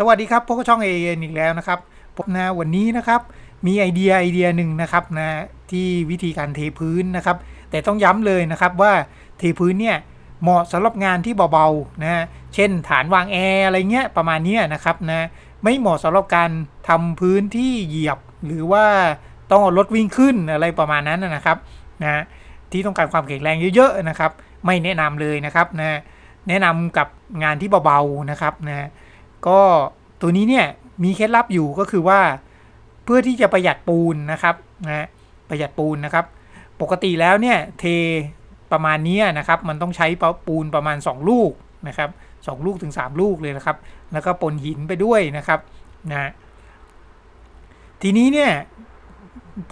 สวัสดีครับพบกับช่อง AN อีกแล้วนะครับผมนะวันนี้นะครับมีไอเดียหนึ่งนะครับนะที่วิธีการเทพื้นนะครับแต่ต้องย้ำเลยนะครับว่าเทพื้นเนี่ยเหมาะสำหรับงานที่เบาๆนะเช่นฐานวางแอร์อะไรเงี้ยประมาณนี้นะครับนะไม่เหมาะสำหรับการทำพื้นที่เหยียบหรือว่าต้องเอารถวิ่งขึ้นอะไรประมาณนั้นนะครับนะที่ต้องการความแข็งแรงเยอะๆนะครับไม่แนะนำเลยนะครับนะแนะนำกับงานที่เบาๆนะครับนะก็ตัวนี้เนี่ยมีเคล็ดลับอยู่ก็คือว่าเพื่อที่จะประหยัดปูนนะครับนะประหยัดปูนนะครับปกติแล้วเนี่ยเทประมาณนี้นะครับมันต้องใช้ปูนประมาณ2ลูกนะครับ2ลูกถึง3ลูกเลยนะครับแล้วก็ปนหินไปด้วยนะครับนะทีนี้เนี่ย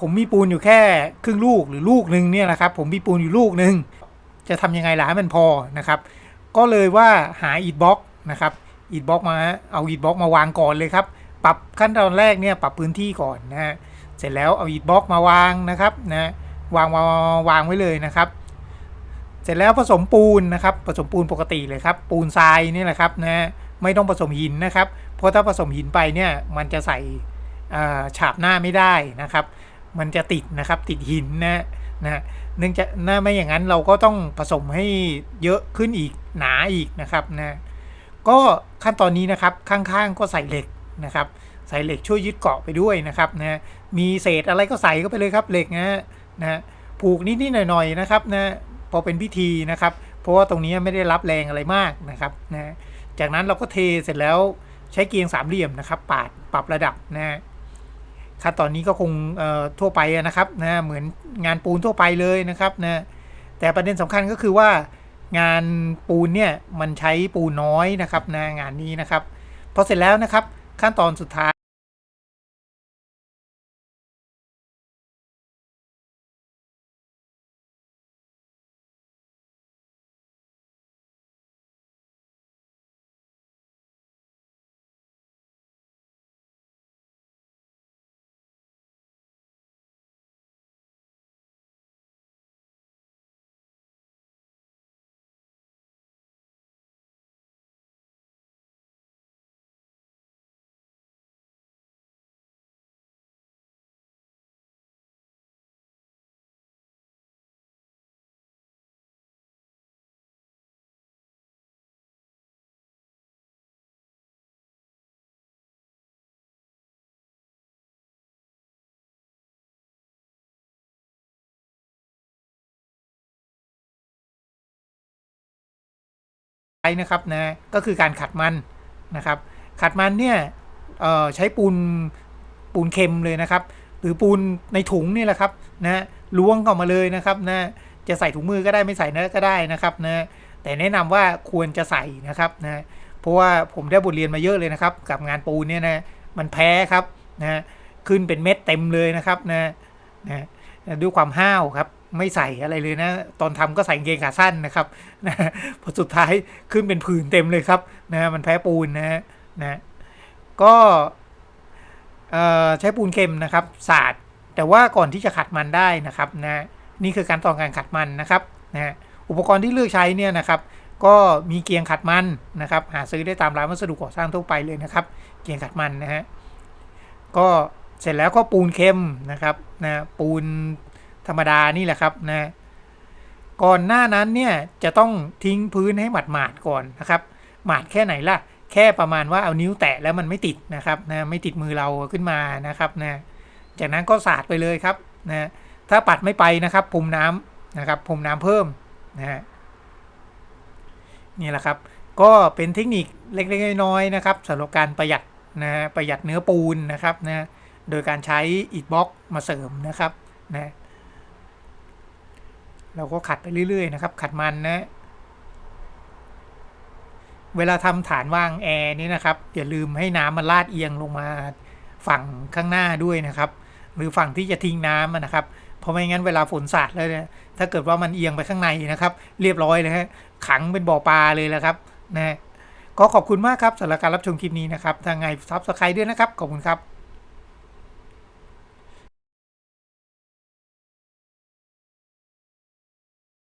ผมมีปูนอยู่แค่ครึ่งลูกหรือลูกหนึ่งเนี่ยนะครับผมมีปูนอยู่ลูกหนึ่งจะทำยังไงล่ะให้มันพอนะครับก็เลยว่าหาอิฐบล็อกนะครับอิฐบล็อกมาเอาอิฐบล็อกมาวางก่อนเลยครับปรับขั้นตอนแรกเนี่ยปรับพื้นที่ก่อนนะฮะเสร็จแล้วเอาอิฐบล็อกมาวางนะครับนะวางไว้เลยนะครับเสร็จแล้วผสมปูนนะครับผสมปูนปกติเลยครับปูนทรายนี่แหละครับนะไม่ต้องผสมหินนะครับเพราะถ้าผสมหินไปเนี่ยมันจะใส่ฉาบหน้าไม่ได้นะครับมันจะติดนะครับติดหินนะเนื่องจากไม่อย่างนั้นเราก็ต้องผสมให้เยอะขึ้นอีกหนาอีกนะครับนะก็ขั้นตอนนี้นะครับข้างๆก็ใส่เหล็กนะครับใส่เหล็กช่วยยึดเกาะไปด้วยนะครับนะมีเศษอะไรก็ใส่เข้าไปเลยครับเหล็กนะผูกนิดๆหน่อยๆนะครับนะพอเป็นพิธีนะครับเพราะว่าตรงนี้ไม่ได้รับแรงอะไรมากนะครับนะจากนั้นเราก็เทเสร็จแล้วใช้เกียงสามเหลี่ยมนะครับปรับระดับนะขั้นตอนนี้ก็คงทั่วไปนะครับนะเหมือนงานปูนทั่วไปเลยนะครับนะแต่ประเด็นสำคัญก็คือว่างานปูนเนี่ยมันใช้ปูนน้อยนะครับนะงานนี้นะครับพอเสร็จแล้วนะครับขั้นตอนสุดท้ายนะครับนะก็คือการขัดมันนะครับขัดมันเนี่ยใช้ปูนเค็มเลยนะครับหรือปูนในถุงนี่แหละครับนะล้วงเข้ามาเลยนะครับนะจะใส่ถุงมือก็ได้ไม่ใส่นะก็ได้นะครับนะแต่แนะนำว่าควรจะใส่นะครับนะเพราะว่าผมได้บทเรียนมาเยอะเลยนะครับกับงานปูนเนี่ยนะมันแพ้ครับนะขึ้นเป็นเม็ดเต็มเลยนะครับนะด้วยความห้าวครับไม่ใส่อะไรเลยนะตอนทำก็ใส่กางเกงขาสั้นนะครับนะพอสุดท้ายขึ้นเป็นผื่นเต็มเลยครับนะมันแพ้ปูนนะก็ใช้ปูนเค็มนะครับสาดแต่ว่าก่อนที่จะขัดมันได้นะครับนะนี่คือการตอนการขัดมันนะครับนะอุปกรณ์ที่เลือกใช้เนี่ยนะครับก็มีเกียงขัดมันนะครับหาซื้อได้ตามร้านวัสดุก่อสร้างทั่วไปเลยนะครับเกียงขัดมันนะฮะก็เสร็จแล้วก็ปูนเค็มนะครับนะปูนธรรมดานี่แหละครับนะก่อนหน้านั้นเนี่ยจะต้องทิ้งพื้นให้หมาดๆก่อนนะครับหมาดแค่ไหนล่ะแค่ประมาณว่าเอานิ้วแตะแล้วมันไม่ติดนะครับนะไม่ติดมือเราขึ้นมานะครับนะจากนั้นก็สาดไปเลยครับนะถ้าปัดไม่ไปนะครับพรมน้ำนะครับพรมน้ำเพิ่มนะฮะนี่แหละครับก็เป็นเทคนิคเล็กๆน้อยๆนะครับสำหรับการประหยัดประหยัดเนื้อปูนนะครับนะโดยการใช้อิฐบล็อกมาเสริมนะครับนะเราก็ขัดไปเรื่อยๆนะครับขัดมันนะเวลาทำฐานวางแอร์นี่นะครับอย่าลืมให้น้ำมันลาดเอียงลงมาฝั่งข้างหน้าด้วยนะครับหรือฝั่งที่จะทิ้งน้ำนะครับเพราะไม่งั้นเวลาฝนสาดแล้วเนี่ยถ้าเกิดว่ามันเอียงไปข้างในนะครับเรียบร้อยเลยฮะขังเป็นบ่อปลาเลยแหละครับนะก็ขอบคุณมากครับสำหรับการรับชมคลิปนี้นะครับทางไงซับสไครต์ด้วยนะครับขอบคุณครับ